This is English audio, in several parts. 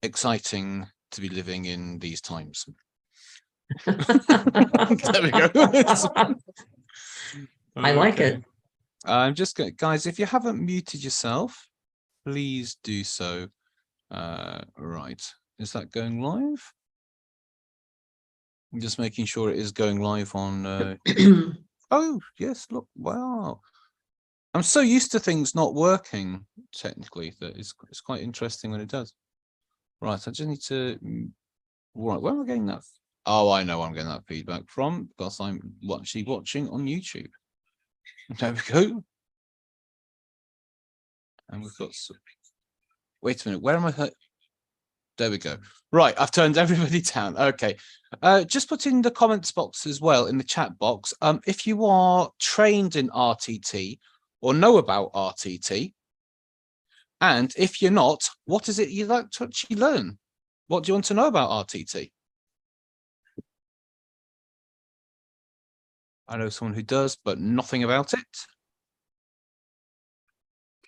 exciting to be living in these times. There we go. I like it. I'm just going, guys, if you haven't muted yourself, please do so. Right, is that going live? I'm just making sure it is going live on oh yes, look, wow, I'm so used to things not working technically that it's quite interesting when it does. Right, I just need to, right, where am I getting that? Oh, I know where I'm getting that feedback from, because I'm actually watching on YouTube. There we go. And we've got some, wait a minute, where am I? There we go. Right, I've turned everybody down. Okay, just put in the comments box as well, in the chat box, if you are trained in RTT or know about RTT, and if you're not, what is it you'd like to actually learn? What do you want to know about RTT? I know someone who does, but nothing about it.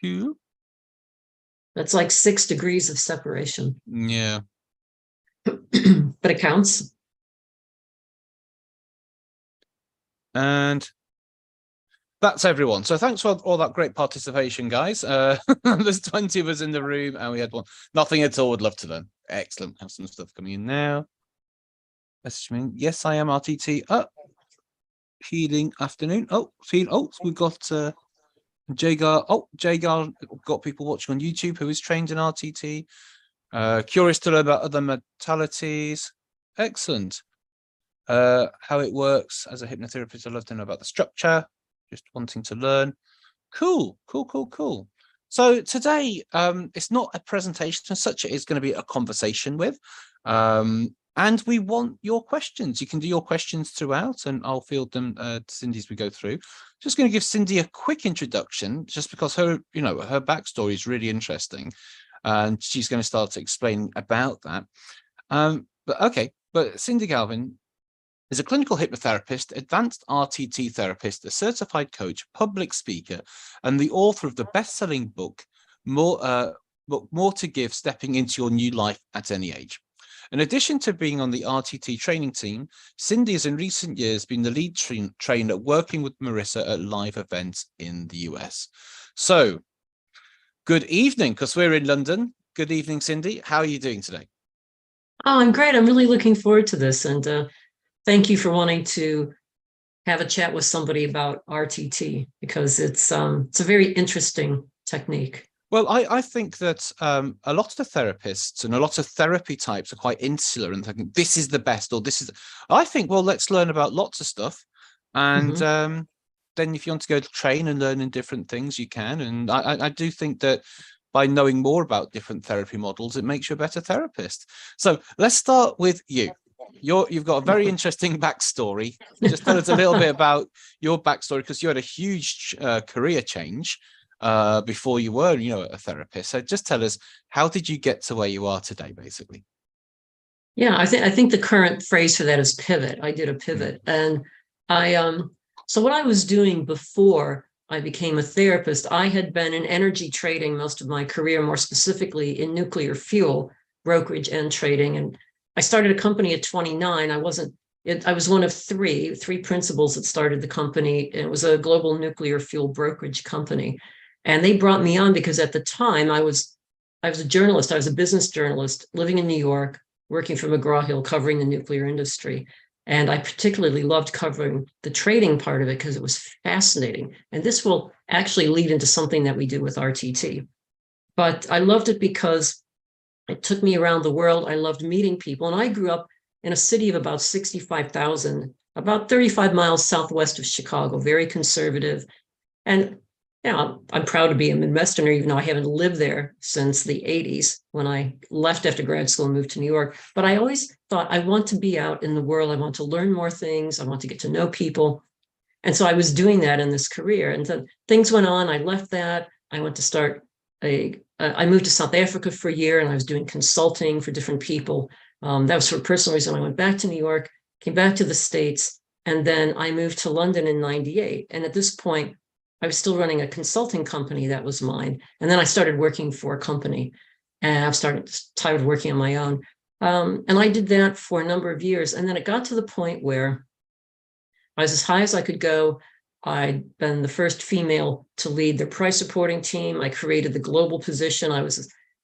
Cool. That's like 6 degrees of separation. Yeah. But it counts. And that's everyone. So thanks for all that great participation, guys. There's 20 of us in the room and we had one. Nothing at all. Would love to learn. Excellent. Have some stuff coming in now. Message me. Yes, I am RTT. Healing afternoon. We've got Jagar. Oh, Jagar got people watching on YouTube who is trained in RTT. Curious to learn about other modalities. Excellent. How it works as a hypnotherapist. I'd love to know about the structure. Just wanting to learn. Cool. So today, it's not a presentation as such. It is going to be a conversation with. And we want your questions. You can do your questions throughout, and I'll field them to Cindy as we go through. Just going to give Cindy a quick introduction, just because her backstory is really interesting, and she's going to start to explain about that. But Cindy Galvin is a clinical hypnotherapist, advanced RTT therapist, a certified coach, public speaker, and the author of the best-selling book, More to Give: Stepping into Your New Life at Any Age. In addition to being on the RTT training team, Cindy has in recent years been the lead trainer working with Marisa at live events in the US. So, good evening, because we're in London. Good evening, Cindy. How are you doing today? Oh, I'm great. I'm really looking forward to this. And thank you for wanting to have a chat with somebody about RTT, because it's a very interesting technique. Well, I think that a lot of therapists and a lot of therapy types are quite insular and thinking this is the best, or this is. I think, well, let's learn about lots of stuff, and then if you want to go to train and learn in different things, you can. And I do think that by knowing more about different therapy models, it makes you a better therapist. So let's start with you. You've got a very interesting backstory. Just tell us a little bit about your backstory, because you had a huge career change before you were, a therapist. So just tell us, how did you get to where you are today, basically? Yeah, I think the current phrase for that is pivot. I did a pivot, and so what I was doing before I became a therapist, I had been in energy trading most of my career, more specifically in nuclear fuel brokerage and trading. And I started a company at 29. I was one of three principals that started the company. It was a global nuclear fuel brokerage company. And they brought me on because at the time I was a journalist. I was a business journalist living in New York, working for McGraw-Hill, covering the nuclear industry. And I particularly loved covering the trading part of it because it was fascinating. And this will actually lead into something that we do with RTT. But I loved it because it took me around the world. I loved meeting people. And I grew up in a city of about 65,000, about 35 miles southwest of Chicago, very conservative. And I'm proud to be a Midwesterner, even though I haven't lived there since the 80s when I left after grad school and moved to New York. But I always thought, I want to be out in the world. I want to learn more things. I want to get to know people. And so I was doing that in this career. And then things went on. I left that. I went to start I moved to South Africa for a year, and I was doing consulting for different people. That was for a personal reason. I went back to New York, came back to the States, and then I moved to London in 98. And at this point, I was still running a consulting company that was mine. And then I started working for a company. and I've tired of working on my own. And I did that for a number of years. And then it got to the point where I was as high as I could go. I'd been the first female to lead the price reporting team. I created the global position.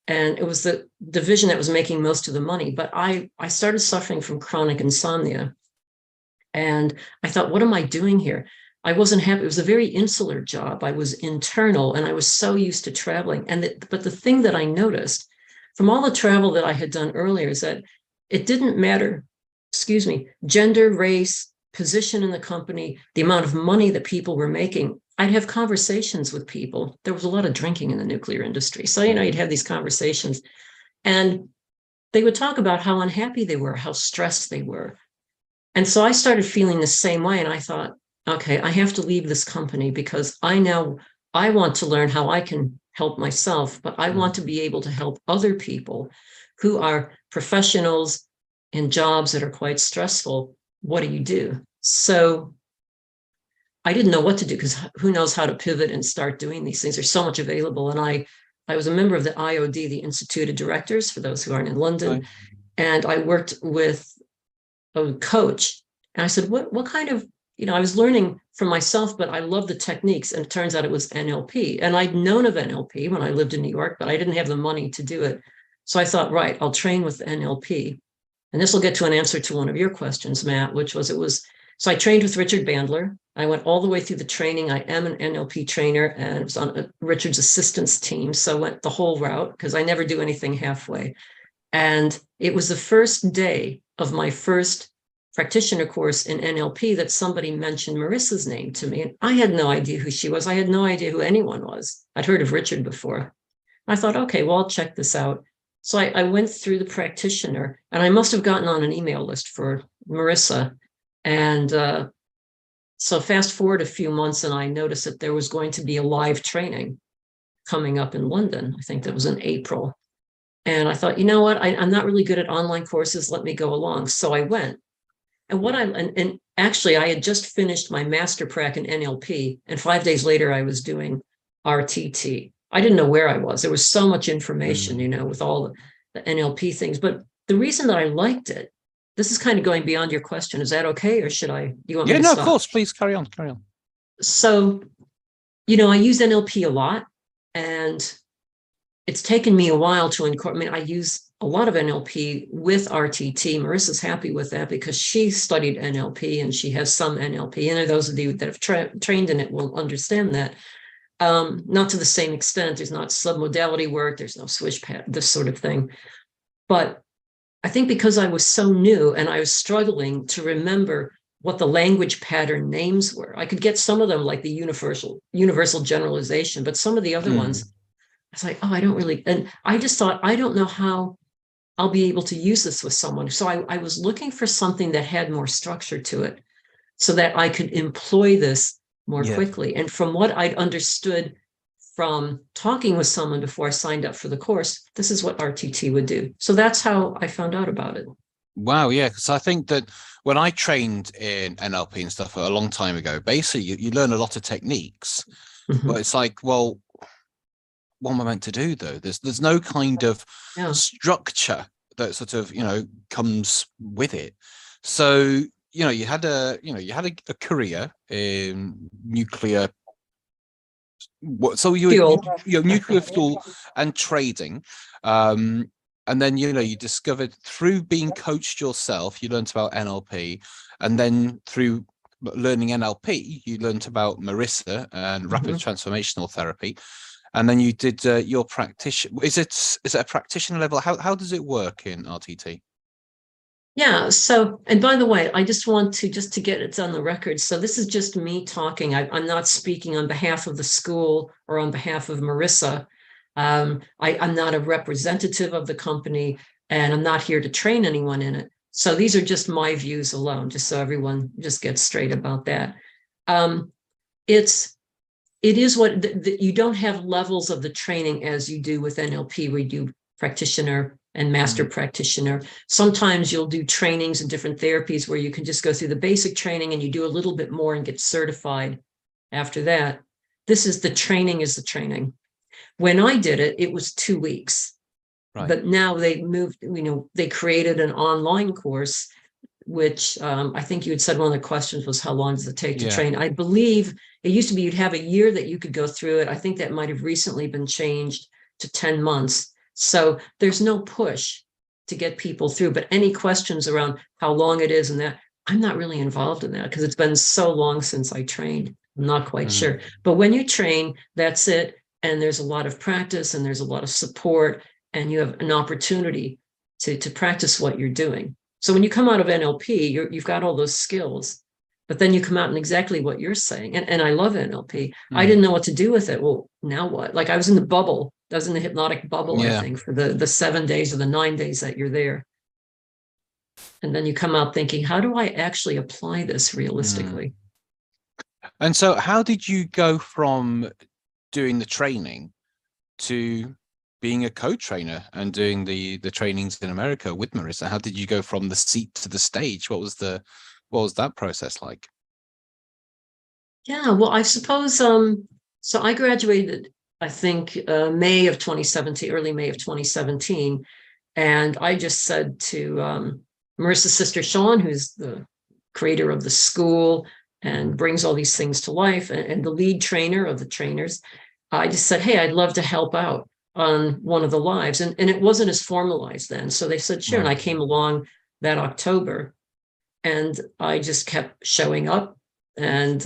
And it was the division that was making most of the money. But I started suffering from chronic insomnia. And I thought, what am I doing here? I wasn't happy. It was a very insular job. I was internal and I was so used to traveling. But the thing that I noticed from all the travel that I had done earlier is that it didn't matter, gender, race, position in the company, the amount of money that people were making. I'd have conversations with people. There was a lot of drinking in the nuclear industry. So, you'd have these conversations and they would talk about how unhappy they were, how stressed they were. And so I started feeling the same way. And I thought, okay, I have to leave this company because I want to learn how I can help myself, but I want to be able to help other people who are professionals in jobs that are quite stressful. What do you do? So I didn't know what to do because who knows how to pivot and start doing these things. There's so much available. And I was a member of the IOD, the Institute of Directors, for those who aren't in London. Right. And I worked with a coach. And I said, what kind of, I was learning from myself, but I love the techniques. And it turns out it was NLP. And I'd known of NLP when I lived in New York, but I didn't have the money to do it. So I thought, right, I'll train with NLP. And this will get to an answer to one of your questions, Matt, so I trained with Richard Bandler. I went all the way through the training. I am an NLP trainer and I was on Richard's assistance team. So I went the whole route because I never do anything halfway. And it was the first day of my first practitioner course in NLP that somebody mentioned Marisa's name to me. And I had no idea who she was. I had no idea who anyone was. I'd heard of Richard before. I thought, okay, well, I'll check this out. So I went through the practitioner and I must have gotten on an email list for Marisa. And so fast forward a few months and I noticed that there was going to be a live training coming up in London. I think that was in April. And I thought, you know what, I'm not really good at online courses. Let me go along. So I went. And actually, I had just finished my master prac in NLP. And 5 days later, I was doing RTT. I didn't know where I was. There was so much information, with all the NLP things. But the reason that I liked it, this is kind of going beyond your question. Is that okay? Or do you want me to stop? Of course. Please carry on. So, I use NLP a lot. And it's taken me a while to incorporate. I use a lot of NLP with RTT. Marisa's happy with that because she studied NLP and she has some NLP. And those of you that have trained in it will understand that. Not to the same extent. There's not submodality work. There's no switch pattern, this sort of thing. But I think because I was so new and I was struggling to remember what the language pattern names were, I could get some of them like the universal generalization, but some of the other ones, I was like, oh, I don't really, and I just thought, I don't know how I'll be able to use this with someone. So I was looking for something that had more structure to it so that I could employ this more quickly. And from what I'd understood from talking with someone before I signed up for the course, this is what RTT would do. So that's how I found out about it. Wow, yeah, because I think that when I trained in NLP and stuff a long time ago, basically you learn a lot of techniques, but it's like, well, what am I meant to do though? There's no kind of structure that sort of comes with it. So you had a career in nuclear. So you're nuclear fuel and trading, and then you discovered through being coached yourself, you learned about NLP, and then through learning NLP, you learned about Marisa and Rapid Transformational Therapy. And then you did your practitioner. Is it a practitioner level? How does it work in RTT? Yeah. So, and by the way, I just want to get it on the record. So this is just me talking. I'm not speaking on behalf of the school or on behalf of Marisa. I'm not a representative of the company, and I'm not here to train anyone in it. So these are just my views alone, just so everyone just gets straight about that. It is what you don't have levels of the training as you do with NLP, where you do practitioner and master practitioner. Sometimes you'll do trainings in different therapies where you can just go through the basic training and you do a little bit more and get certified after that. This is the training is the training. When I did it, it was 2 weeks. Right. But now they moved, they created an online course, which I think you had said one of the questions was how long does it take to train? I believe it used to be you'd have a year that you could go through it. I think that might have recently been changed to 10 months. So there's no push to get people through, but any questions around how long it is and that, I'm not really involved in that because it's been so long since I trained. I'm not quite sure. But when you train, that's it. And there's a lot of practice and there's a lot of support, and you have an opportunity to practice what you're doing. So when you come out of NLP, you've got all those skills, but then you come out in exactly what you're saying. And I love NLP. I didn't know what to do with it. Well, now what? Like I was in the bubble. I was in the hypnotic bubble, I think, for the 7 days or the 9 days that you're there. And then you come out thinking, how do I actually apply this realistically? And so how did you go from doing the training to being a co-trainer and doing the trainings in America with Marisa? How did you go from the seat to the stage? What was that process like? Yeah, well, I suppose so I graduated, I think, May of 2017, early May of 2017. And I just said to Marisa's sister, Sean, who's the creator of the school and brings all these things to life, and the lead trainer of the trainers, I just said, hey, I'd love to help out on one of the lives. And it wasn't as formalized then. So they said, sure. And I came along that October and I just kept showing up. And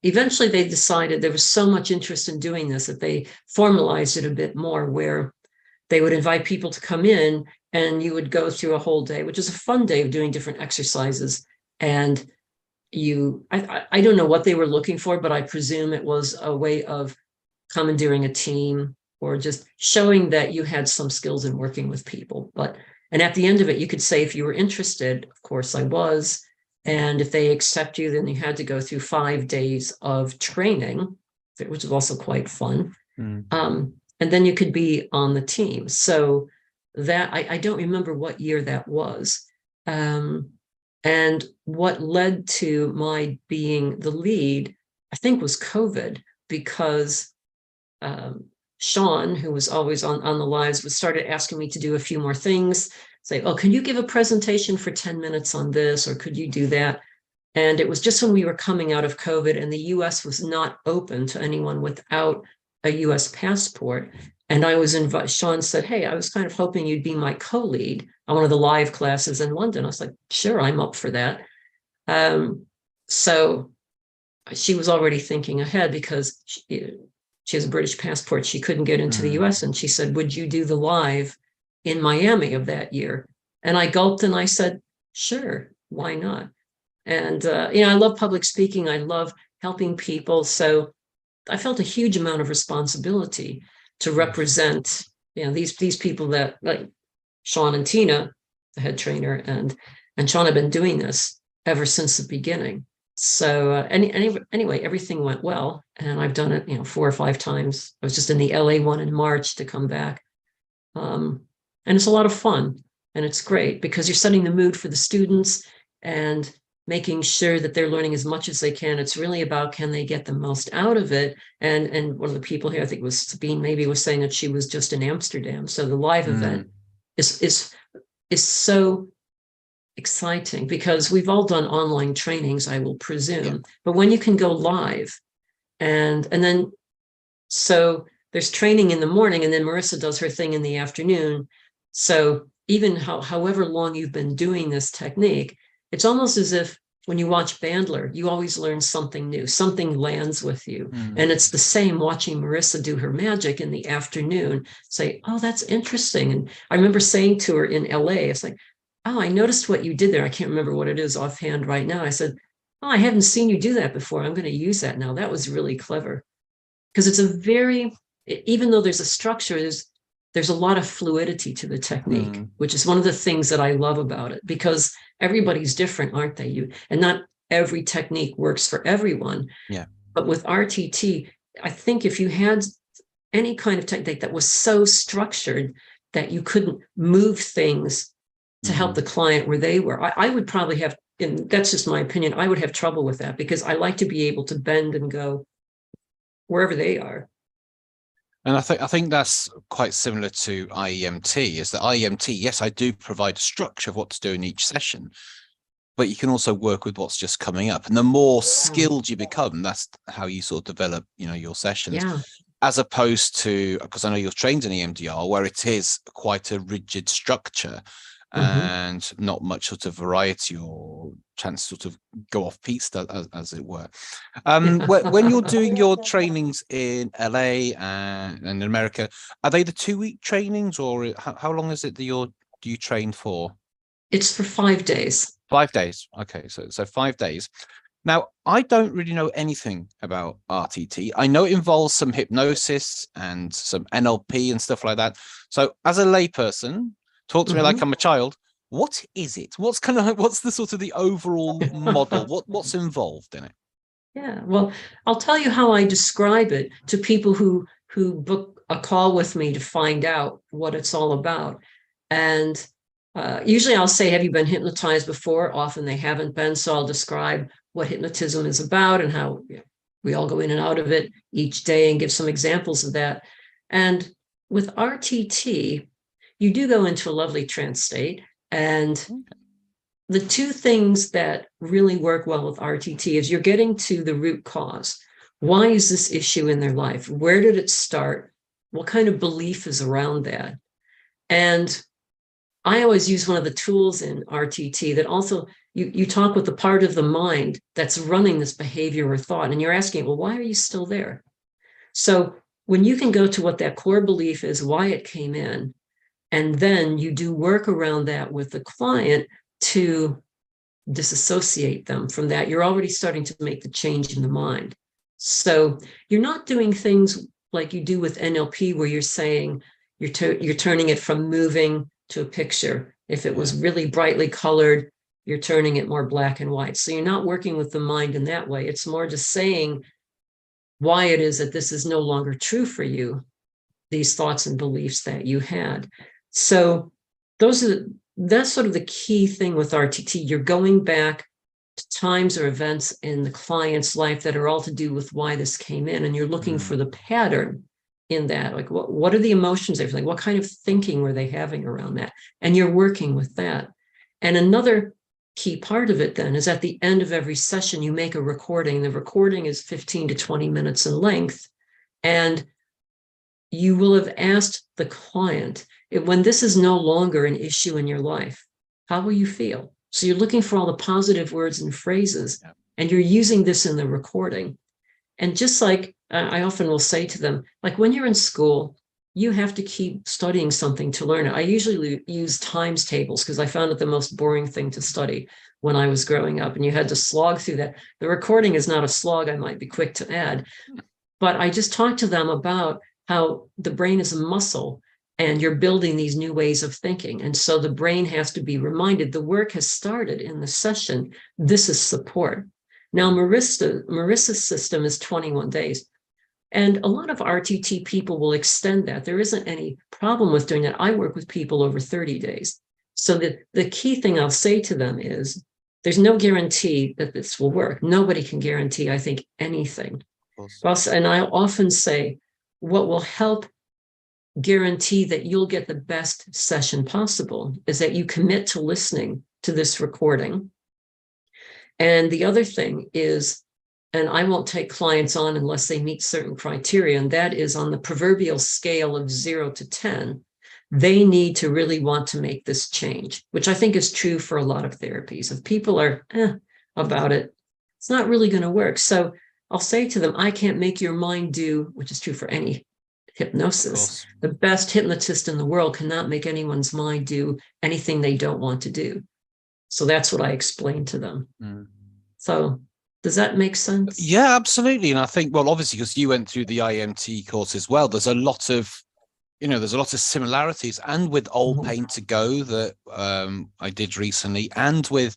eventually they decided there was so much interest in doing this that they formalized it a bit more, where they would invite people to come in and you would go through a whole day, which is a fun day of doing different exercises. And I don't know what they were looking for, but I presume it was a way of commandeering a team or just showing that you had some skills in working with people. And at the end of it, you could say, if you were interested, of course I was. And if they accept you, then you had to go through 5 days of training, which is also quite fun. And then you could be on the team. So that, I don't remember what year that was. And what led to my being the lead, I think, was COVID, because Sean, who was always on the lives, started asking me to do a few more things. Say, oh, can you give a presentation for 10 minutes on this, or could you do that? And it was just when we were coming out of COVID and the US was not open to anyone without a US passport. And I was invited, Sean said, hey, I was kind of hoping you'd be my co-lead on one of the live classes in London. I was like, sure, I'm up for that. So she was already thinking ahead because she has a British passport. She couldn't get into the US. And she said, would you do the live in Miami of that year? And I gulped and I said, sure, why not? And, I love public speaking. I love helping people. So I felt a huge amount of responsibility to represent, these people that, like Sean and Tina, the head trainer, and Sean have been doing this ever since the beginning. So anyway, everything went well, and I've done it, 4 or 5 times. I was just in the LA one in March to come back. And it's a lot of fun, and it's great because you're setting the mood for the students and making sure that they're learning as much as they can. It's really about, can they get the most out of it? And one of the people here, I think it was Sabine, maybe was saying that she was just in Amsterdam. So the live event is so exciting because we've all done online trainings, I will presume, but when you can go live and then, so there's training in the morning and then Marisa does her thing in the afternoon. So even however long you've been doing this technique, it's almost as if when you watch Bandler, you always learn something new, something lands with you. And it's the same watching Marisa do her magic in the afternoon, say, oh, that's interesting. And I remember saying to her in LA, it's like, oh, I noticed what you did there. I can't remember what it is offhand right now. I said, oh, I haven't seen you do that before. I'm going to use that now. That was really clever. Because it's a very, even though there's a structure, there's a lot of fluidity to the technique, which is one of the things that I love about it, because everybody's different, aren't they? And not every technique works for everyone. Yeah. But with RTT, I think if you had any kind of technique that was so structured that you couldn't move things to help the client where they were, I would probably have, and that's just my opinion, I would have trouble with that because I like to be able to bend and go wherever they are. And I think that's quite similar to IEMT, is that IEMT, yes, I do provide a structure of what to do in each session, but you can also work with what's just coming up. And the more skilled you become, that's how you sort of develop, your sessions. Yeah. As opposed to, because I know you're trained in EMDR, where it is quite a rigid structure and not much sort of variety or chance to sort of go off piste, as it were. When you're doing your trainings in LA and in America, are they the 2-week trainings, or how long is it that do you train for? It's for 5 days. 5 days. Okay, so 5 days. Now, I don't really know anything about RTT. I know it involves some hypnosis and some NLP and stuff like that. So as a layperson, talk to me like I'm a child. What is it? What's the sort of the overall model? What's involved in it? Yeah, well, I'll tell you how I describe it to people who book a call with me to find out what it's all about. And usually I'll say, have you been hypnotized before? Often they haven't been. So I'll describe what hypnotism is about and how we all go in and out of it each day and give some examples of that. And with RTT, you do go into a lovely trance state. And the two things that really work well with RTT is you're getting to the root cause. Why is this issue in their life? Where did it start? What kind of belief is around that? And I always use one of the tools in RTT that also you talk with the part of the mind that's running this behavior or thought, and you're asking, well, why are you still there? So when you can go to what that core belief is, why it came in, and then you do work around that with the client to disassociate them from that, you're already starting to make the change in the mind. So you're not doing things like you do with NLP, where you're saying you're turning it from moving to a picture. If it was really brightly colored, you're turning it more black and white. So you're not working with the mind in that way. It's more just saying why it is that this is no longer true for you, these thoughts and beliefs that you had. So that's sort of the key thing with RTT. You're going back to times or events in the client's life that are all to do with why this came in, and you're looking for the pattern in that. Like, what are the emotions they're feeling? What kind of thinking were they having around that? And you're working with that. And another key part of it then is at the end of every session, you make a recording. The recording is 15 to 20 minutes in length. And you will have asked the client, when this is no longer an issue in your life, how will you feel? So you're looking for all the positive words and phrases, and you're using this in the recording. And just like I often will say to them, like when you're in school, you have to keep studying something to learn it. I usually use times tables because I found it the most boring thing to study when I was growing up, and you had to slog through that. The recording is not a slog, I might be quick to add, but I just talk to them about how the brain is a muscle and you're building these new ways of thinking. And so the brain has to be reminded the work has started in the session. This is support. Now, Marisa's system is 21 days. And a lot of RTT people will extend that. There isn't any problem with doing that. I work with people over 30 days. So the key thing I'll say to them is there's no guarantee that this will work. Nobody can guarantee, I think, anything. And I often say, what will help guarantee that you'll get the best session possible is that you commit to listening to this recording. And the other thing is, and I won't take clients on unless they meet certain criteria, and that is on the proverbial scale of 0 to 10, they need to really want to make this change, which I think is true for a lot of therapies. If people are about it, it's not really going to work. So I'll say to them, I can't make your mind do, which is true for any hypnosis. The best hypnotist in the world cannot make anyone's mind do anything they don't want to do. So that's what I explain to them. So does that make sense? Yeah, absolutely. And I think, well, obviously, because you went through the IEMT course as well, there's a lot of similarities, and with Old Pain to Go that I did recently, and with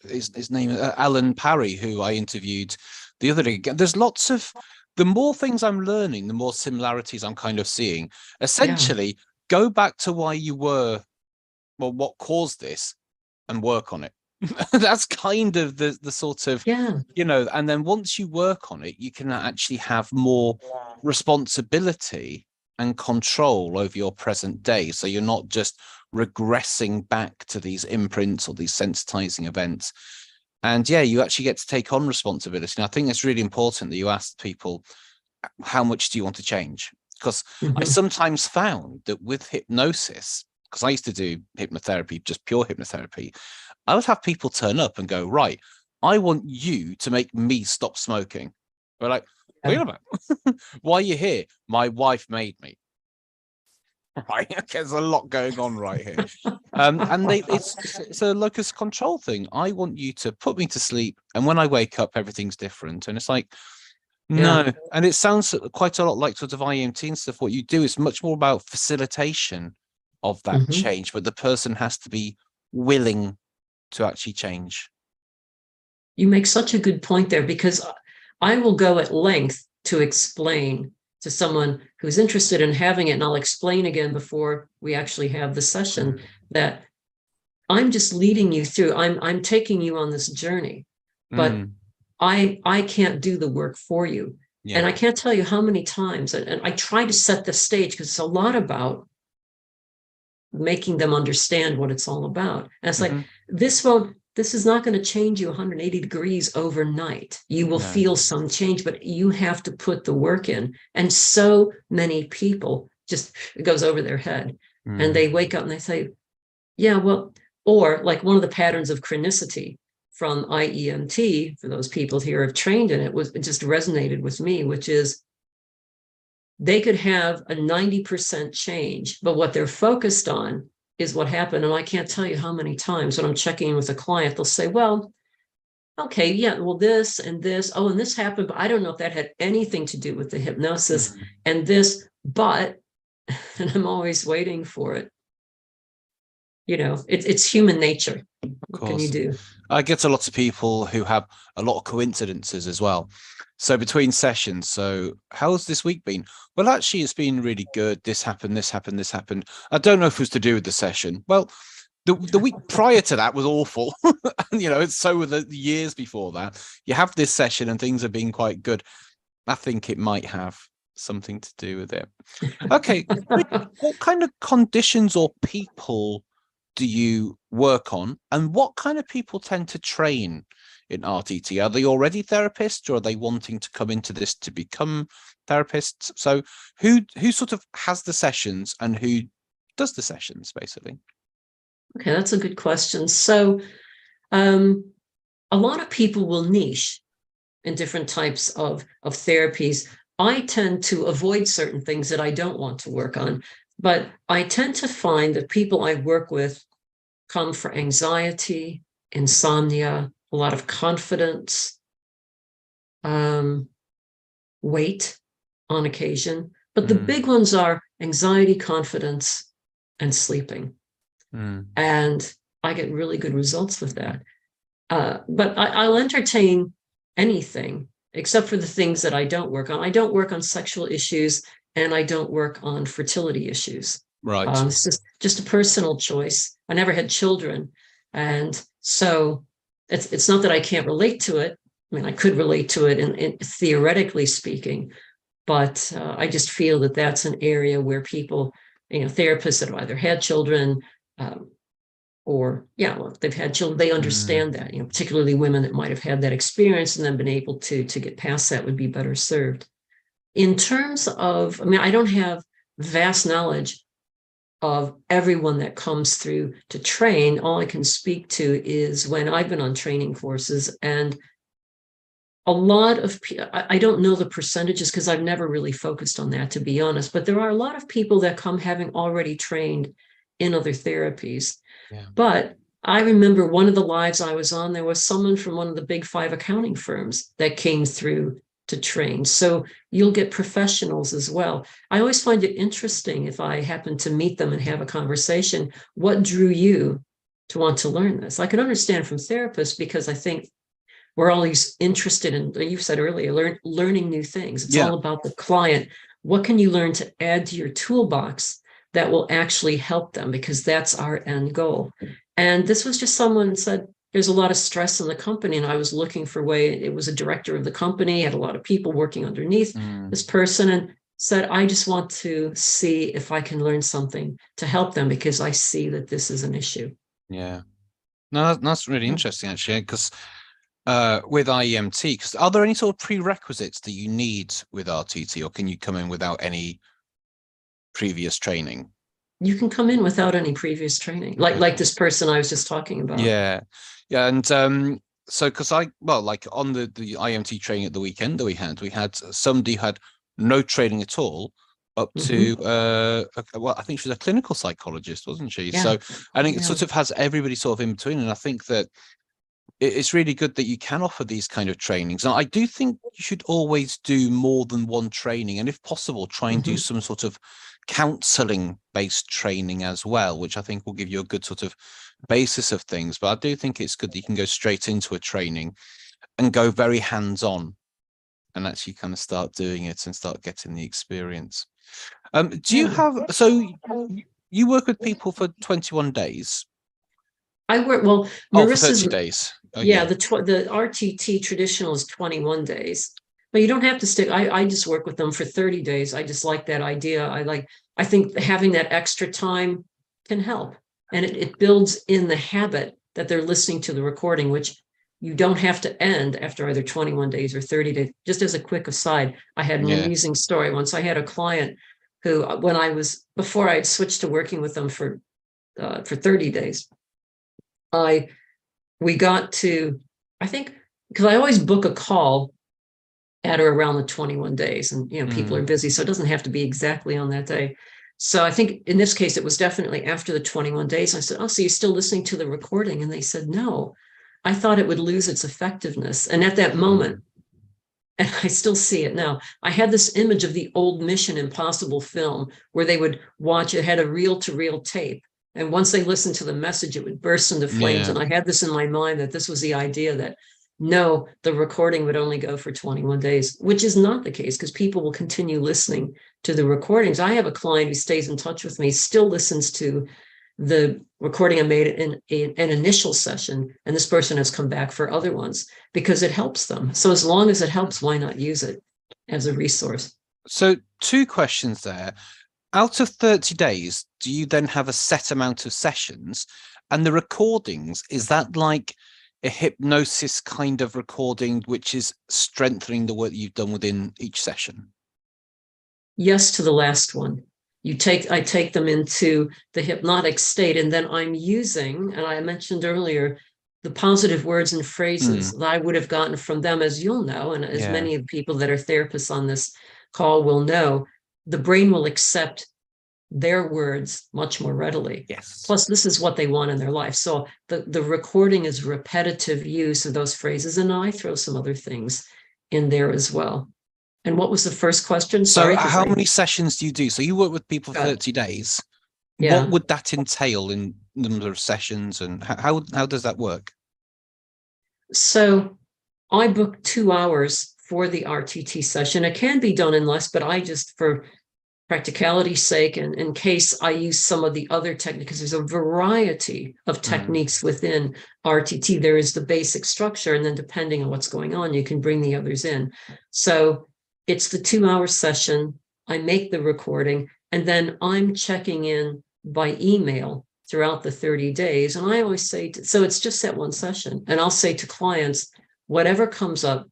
his name Alan Parry, who I interviewed the other day. There's lots of, the more things I'm learning, the more similarities I'm kind of seeing. Essentially, go back to why you were, well, what caused this, and work on it. That's kind of the sort of, Yeah. and then once you work on it, you can actually have more responsibility and control over your present day. So you're not just regressing back to these imprints or these sensitizing events. And yeah, you actually get to take on responsibility. And I think it's really important that you ask people, how much do you want to change? Because I sometimes found that with hypnosis, because I used to do hypnotherapy, just pure hypnotherapy, I would have people turn up and go, right, I want you to make me stop smoking. We're like, wait a minute, why are you here? My wife made me. Right, there's a lot going on right here. And it's a locus control thing. I want you to put me to sleep, and when I wake up, everything's different. And it's like, no. And it sounds quite a lot like sort of IEMT and stuff. What you do is much more about facilitation of that change, but the person has to be willing to actually change. You make such a good point there, because I will go at length to explain to someone who's interested in having it, and I'll explain again before we actually have the session, that I'm just leading you through, I'm taking you on this journey, but I can't do the work for you. And I can't tell you how many times, and I try to set the stage, because it's a lot about making them understand what it's all about. And it's like, this is not going to change you 180 degrees overnight. You will feel some change, but you have to put the work in. And so many people just, it goes over their head, and they wake up and they say, yeah, well, or like one of the patterns of chronicity from IEMT, for those people here have trained in it, it just resonated with me, which is they could have a 90% change, but what they're focused on is what happened. And I can't tell you how many times when I'm checking in with a client, they'll say, well, okay, yeah, well, this and this, oh, and this happened, but I don't know if that had anything to do with the hypnosis and this, but, and I'm always waiting for it. It's human nature. What can you do? I get a lot of people who have a lot of coincidences as well. So between sessions, so how's this week been? Well, actually, it's been really good. This happened, this happened, this happened. I don't know if it was to do with the session. Well, the week prior to that was awful. It's so were the years before that. You have this session and things are being quite good. I think it might have something to do with it. Okay. What kind of conditions or people do you work on, and what kind of people tend to train in RTT? Are they already therapists, or are they wanting to come into this to become therapists? So who sort of has the sessions and who does the sessions, basically? Okay, that's a good question. So a lot of people will niche in different types of therapies. I tend to avoid certain things that I don't want to work on, but I tend to find that people I work with come for anxiety, insomnia, a lot of confidence, weight on occasion. But the big ones are anxiety, confidence, and sleeping. And I get really good results with that. But I'll entertain anything except for the things that I don't work on. I don't work on sexual issues, and I don't work on fertility issues. Right. It's just a personal choice. I never had children. And so it's not that I can't relate to it. I mean, I could relate to it in theoretically speaking, but I just feel that that's an area where people, therapists that have either had children, or if they've had children, they understand that, particularly women that might have had that experience and then been able to get past that would be better served. In terms of, I don't have vast knowledge of everyone that comes through to train. All I can speak to is when I've been on training courses, and a lot of people, I don't know the percentages because I've never really focused on that, to be honest, but there are a lot of people that come having already trained in other therapies. But I remember one of the lives I was on, there was someone from one of the big 5 accounting firms that came through to train. So you'll get professionals as well. I always find it interesting if I happen to meet them and have a conversation, what drew you to want to learn this? I could understand from therapists, because I think we're always interested in, you said earlier, learning new things. It's all about the client. What can you learn to add to your toolbox that will actually help them? Because that's our end goal. And this was just someone said, there's a lot of stress in the company, and I was looking for it was a director of the company, had a lot of people working underneath this person, and said, I just want to see if I can learn something to help them because I see that this is an issue. Yeah. No, that's really interesting, actually, because with IEMT, because are there any sort of prerequisites that you need with RTT, or can you come in without any previous training? You can come in without any previous training, like this person I was just talking about. Yeah. And so because like on the IEMT training at the weekend that we had somebody who had no training at all, up to well, I think she was a clinical psychologist, wasn't she? Yeah. So I think it sort of has everybody sort of in between, and I think that it's really good that you can offer these kind of trainings. And I do think you should always do more than one training, and if possible, try and do some sort of counseling based training as well, which I think will give you a good sort of basis of things. But I do think it's good that you can go straight into a training and go very hands-on and actually kind of start doing it and start getting the experience. Do you have, so you work with people for 21 days? I work, well, Marisa's, for 30 Marissa's, days. yeah, the RTT traditional is 21 days, but you don't have to stick. I just work with them for 30 days. I just like that idea. I think having that extra time can help, and it builds in the habit that they're listening to the recording, which you don't have to end after either 21 days or 30 days. Just as a quick aside, I had an amusing story. Once I had a client who, before I'd switched to working with them for 30 days, we got to, I think, because I always book a call at or around the 21 days, and people are busy, so it doesn't have to be exactly on that day. So I think in this case, it was definitely after the 21 days. I said, oh, so you're still listening to the recording? And they said, no, I thought it would lose its effectiveness. And at that moment, and I still see it now, I had this image of the old Mission Impossible film where they would watch, it had a reel-to-reel tape. And once they listened to the message, it would burst into flames. And I had this in my mind that this was the idea that, no, the recording would only go for 21 days, which is not the case, because people will continue listening to the recordings. I have a client who stays in touch with me, still listens to the recording I made in an initial session, and this person has come back for other ones because it helps them. So as long as it helps, why not use it as a resource? So 2 questions there. Out of 30 days, do you then have a set amount of sessions? And the recordings, is that like a hypnosis kind of recording, which is strengthening the work you've done within each session? Yes, to the last one. I take them into the hypnotic state, and then I'm using, and I mentioned earlier, the positive words and phrases that I would have gotten from them, as you'll know, and as many of the people that are therapists on this call will know, the brain will accept their words much more readily. Yes. Plus, this is what they want in their life. So the recording is repetitive use of those phrases, and I throw some other things in there as well. And what was the first question? Sorry. So how many sessions do you do? So you work with people for 30 days. Yeah. What would that entail in number of sessions, and how does that work? So I book 2 hours for the RTT session. It can be done in less, but I just, for practicality's sake, and in case I use some of the other techniques, there's a variety of techniques within RTT. There is the basic structure, and then depending on what's going on, you can bring the others in. So it's the 2-hour session. I make the recording, and then I'm checking in by email throughout the 30 days. And I always say, so it's just that one session. And I'll say to clients, whatever comes up,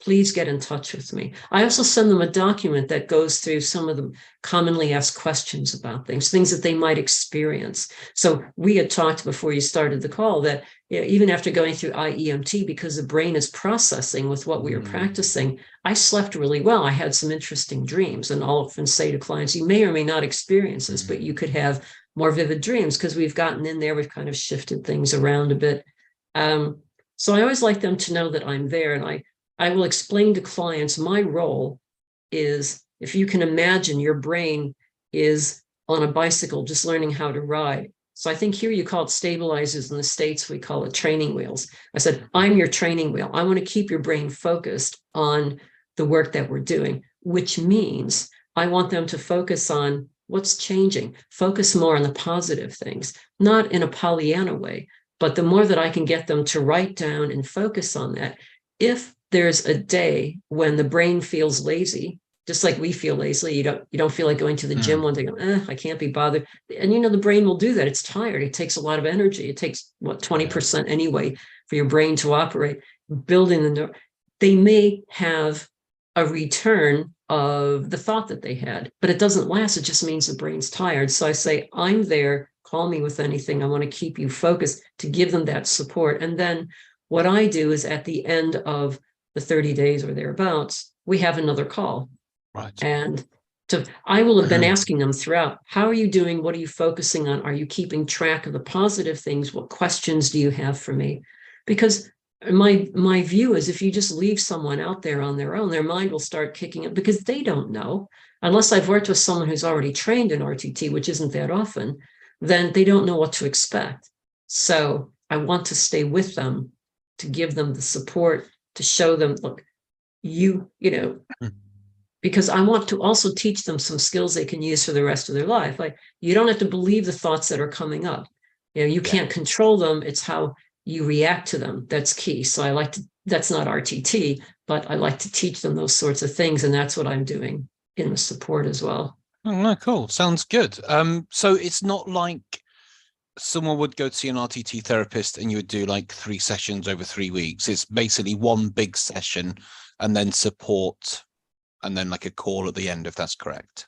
please get in touch with me. I also send them a document that goes through some of the commonly asked questions about things that they might experience. So we had talked before you started the call that even after going through IEMT, because the brain is processing with what we are practicing, I slept really well. I had some interesting dreams, and I'll often say to clients, you may or may not experience this, but you could have more vivid dreams because we've gotten in there. We've kind of shifted things around a bit. So I always like them to know that I'm there, and I will explain to clients my role is, if you can imagine, your brain is on a bicycle just learning how to ride. So I think here you call it stabilizers. In the States, we call it training wheels. I said, I'm your training wheel. I want to keep your brain focused on the work that we're doing, which means I want them to focus on what's changing, focus more on the positive things, not in a Pollyanna way, But the more that I can get them to write down and focus on that, if there's a day when the brain feels lazy, just like we feel lazy, you don't feel like going to the gym one day, I can't be bothered. And the brain will do that. It's tired. It takes a lot of energy. It takes 20% anyway for your brain to operate. Building they may have a return of the thought that they had, but it doesn't last. It just means the brain's tired. So I say, I'm there. Call me with anything. I want to keep you focused, to give them that support. And then what I do is at the end of the 30 days or thereabouts, we have another call. Right. And I will have been asking them throughout, how are you doing? What are you focusing on? Are you keeping track of the positive things? What questions do you have for me? Because my view is, if you just leave someone out there on their own, their mind will start kicking up, because they don't know. Unless I've worked with someone who's already trained in RTT, which isn't that often, then they don't know what to expect. So I want to stay with them, to give them the support, to show them, look, because I want to also teach them some skills they can use for the rest of their life. Like, you don't have to believe the thoughts that are coming up. You can't control them. It's how you react to them that's key. So that's not RTT, but I like to teach them those sorts of things. And that's what I'm doing in the support as well. Oh, no, cool. Sounds good. So it's not like someone would go to see an RTT therapist and you would do like 3 sessions over 3 weeks. It's basically one big session and then support and then like a call at the end, if that's correct.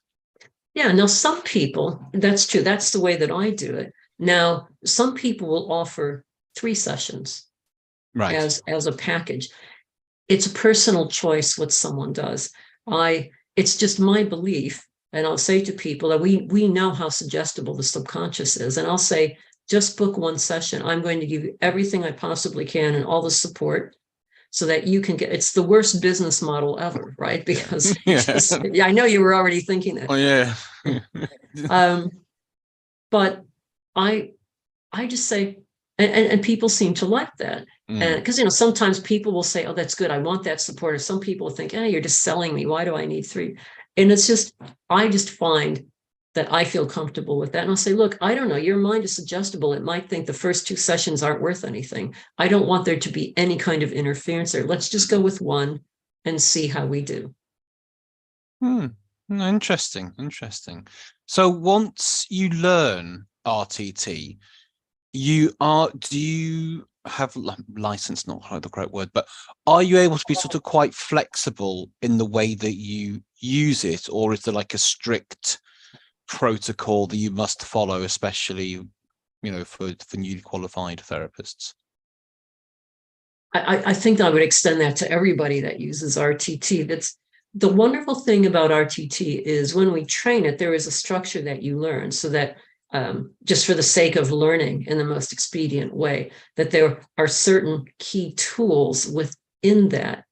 Yeah. Now, some people, that's true. That's the way that I do it. Now, some people will offer 3 sessions as a package. It's a personal choice what someone does. It's just my belief. And I'll say to people that we know how suggestible the subconscious is. And I'll say, just book 1 session. I'm going to give you everything I possibly can and all the support so that you can get, it's the worst business model ever, right? Because I know you were already thinking that. Oh, yeah. But I just say, and people seem to like that. And because, sometimes people will say, oh, that's good, I want that support. Or some people think, you're just selling me. Why do I need 3? And it's just, I just find that I feel comfortable with that. And I'll say, look, I don't know, your mind is suggestible. It might think the first 2 sessions aren't worth anything. I don't want there to be any kind of interference there. Let's just go with 1 and see how we do. Interesting. So once you learn RTT, do you have license, not quite the correct word, but are you able to be sort of quite flexible in the way that you use it, or is there like a strict protocol that you must follow, especially for newly qualified therapists? I think I would extend that to everybody that uses RTT. That's the wonderful thing about RTT, is when we train it, there is a structure that you learn, so that just for the sake of learning in the most expedient way, that there are certain key tools within that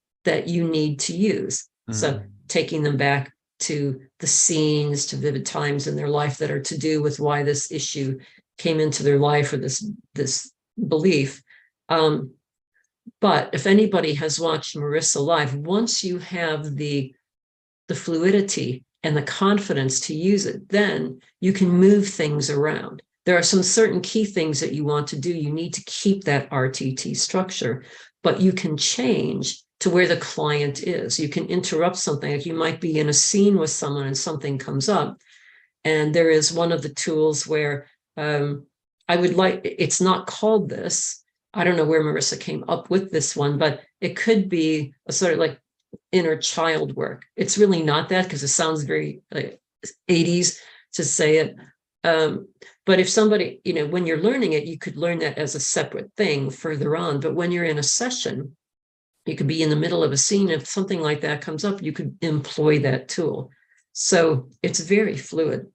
you need to use. So taking them back to the scenes, to vivid times in their life that are to do with why this issue came into their life, or this belief. But if anybody has watched Marisa live, once you have the fluidity and the confidence to use it, then you can move things around. There are some certain key things that you want to do. You need to keep that RTT structure, but you can change to where the client is. You can interrupt something. Like, you might be in a scene with someone and something comes up. And there is one of the tools where it's not called this. I don't know where Marisa came up with this one, but it could be a sort of like inner child work. It's really not that, because it sounds very 80s to say it. But if somebody, when you're learning it, you could learn that as a separate thing further on. But when you're in a session, you could be in the middle of a scene. If something like that comes up, you could employ that tool. So it's very fluid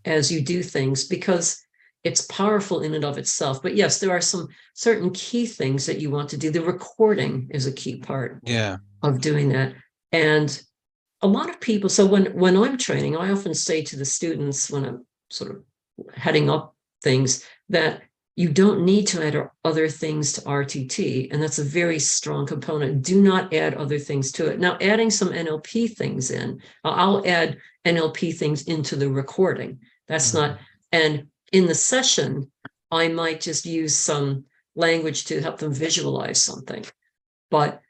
as you do things, because it's powerful in and of itself. But yes, there are some certain key things that you want to do. The recording is a key part of doing that. And a lot of people, so when I'm training, I often say to the students, when I'm sort of heading up things, that you don't need to add other things to RTT. And that's a very strong component. Do not add other things to it. Now, adding some NLP things in, I'll add NLP things into the recording. That's not, and in the session, I might just use some language to help them visualize something. But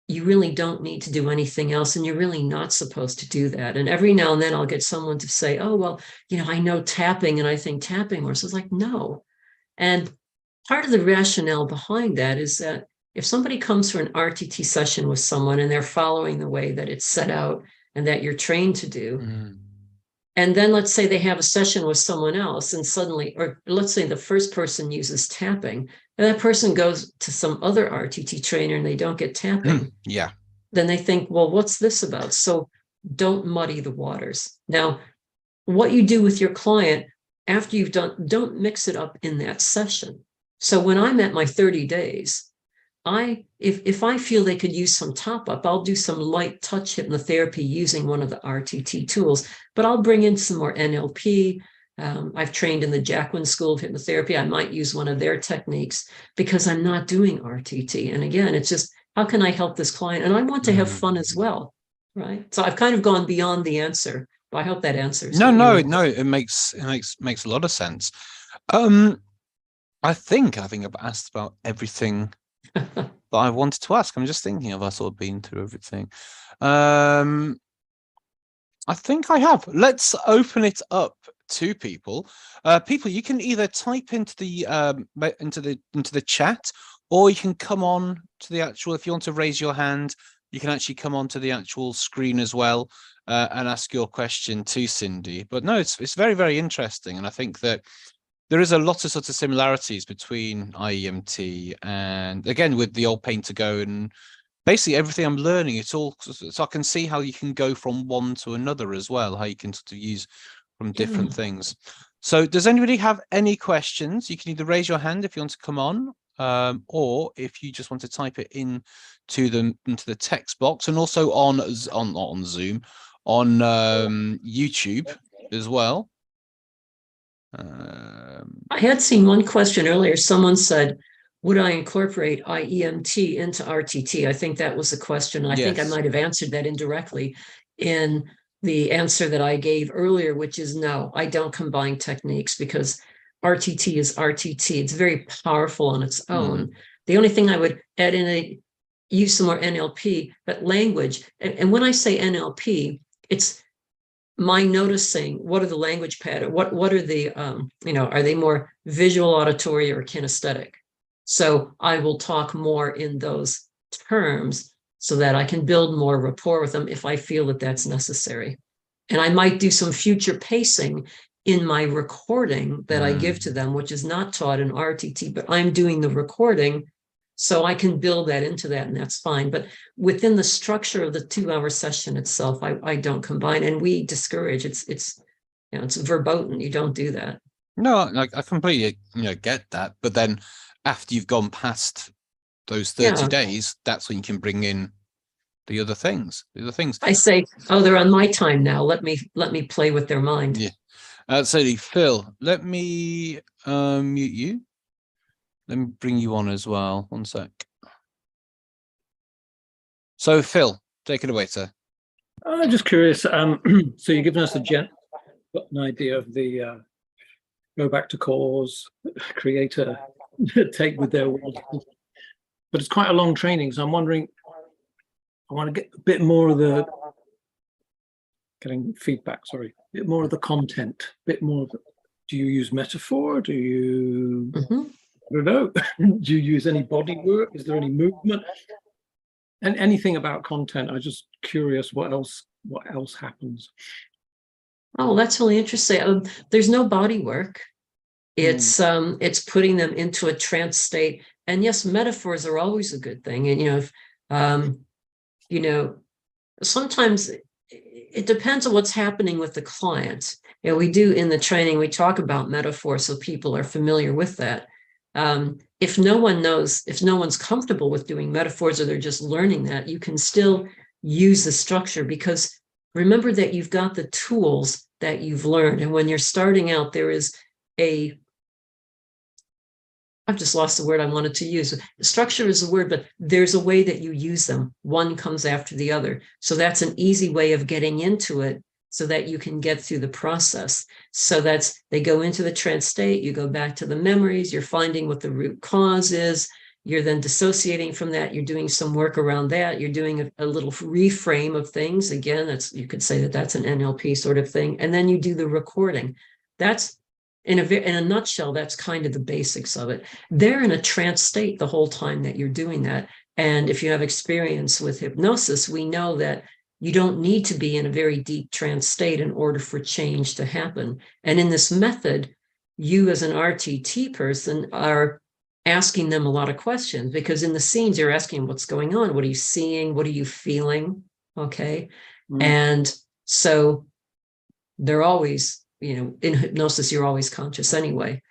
you really don't need to do anything else, and you're really not supposed to do that. And every now and then I'll get someone to say, oh, well, I know tapping and I think tapping works. It's like, no. And part of the rationale behind that is that if somebody comes for an RTT session with someone and they're following the way that it's set out and that you're trained to do, and then let's say they have a session with someone else and suddenly, or let's say the first person uses tapping and that person goes to some other RTT trainer and they don't get tapping. Yeah. Then they think, well, what's this about? So don't muddy the waters. Now, what you do with your client after you've done, don't mix it up in that session. So when I'm at my 30 days, if I feel they could use some top up, I'll do some light touch hypnotherapy using one of the RTT tools, but I'll bring in some more NLP. I've trained in the Jacqueline School of Hypnotherapy. I might use one of their techniques because I'm not doing RTT. And again, it's just, how can I help this client? And I want to have fun as well, right? So I've kind of gone beyond the answer, but I hope that answers. No, it makes a lot of sense. I think I've asked about everything that I wanted to ask. I'm just thinking of us all been through everything. I think I have. Let's open it up to people. People, you can either type into the chat, or you can come on to the actual. If you want to raise your hand, you can actually come on to the actual screen as well and ask your question to Cindy. But no, it's very, very interesting, and I think that there is a lot of sort of similarities between IEMT and, again, with the old Pain to Go, and basically everything I'm learning, it's all, so I can see how you can go from one to another as well, how you can sort of use from different things. So does anybody have any questions? You can either raise your hand if you want to come on, or if you just want to type it into the text box, and also on Zoom, on YouTube as well. I had seen one question earlier. Someone said, would I incorporate IEMT into RTT? I think that was the question. And I think I might have answered that indirectly in the answer that I gave earlier, which is no, I don't combine techniques, because RTT is RTT. It's very powerful on its own. The only thing I would add in, use some more NLP, but language. And when I say NLP, it's my noticing what are the language pattern, what are the are they more visual, auditory, or kinesthetic? So I will talk more in those terms so that I can build more rapport with them if I feel that that's necessary. And I might do some future pacing in my recording that I give to them, which is not taught in RTT, but I'm doing the recording so I can build that into that, and that's fine. But within the structure of the 2-hour session itself, I don't combine, and we discourage. It's verboten. You don't do that. No, I completely get that. But then after you've gone past those 30 days, that's when you can bring in the other things. I say, oh, they're on my time now. Let me play with their mind. Yeah, absolutely. Phil, let me mute you. Let me bring you on as well. One sec. So, Phil, take it away, sir. I'm just curious. So you're giving us got an idea of the go back to cause, create a take with their world. But it's quite a long training. So I'm wondering, I want to get a bit more of the getting feedback, sorry, a bit more of the content, a bit more of do you use metaphor? Do you I don't know. Do you use any body work? Is there any movement? And anything about content? I'm just curious what else happens. Oh, that's really interesting. There's no body work. It's putting them into a trance state. And yes, metaphors are always a good thing. And sometimes it depends on what's happening with the client. We do in the training, we talk about metaphor so people are familiar with that. If no one's comfortable with doing metaphors, or they're just learning that, you can still use the structure, because remember that you've got the tools that you've learned. And when you're starting out, there is I've just lost the word I wanted to use. Structure is the word, but there's a way that you use them. One comes after the other. So that's an easy way of getting into it so that you can get through the process. So that's, they go into the trance state, you go back to the memories, you're finding what the root cause is, you're then dissociating from that, you're doing some work around that, you're doing a little reframe of things. Again, that's, you could say that that's an NLP sort of thing. And then you do the recording. That's, in a nutshell, that's kind of the basics of it. They're in a trance state the whole time that you're doing that. And if you have experience with hypnosis, we know that you don't need to be in a very deep trance state in order for change to happen. And in this method, you as an RTT person are asking them a lot of questions, because in the scenes you're asking what's going on, what are you seeing, what are you feeling, okay? And so they're always, in hypnosis you're always conscious anyway,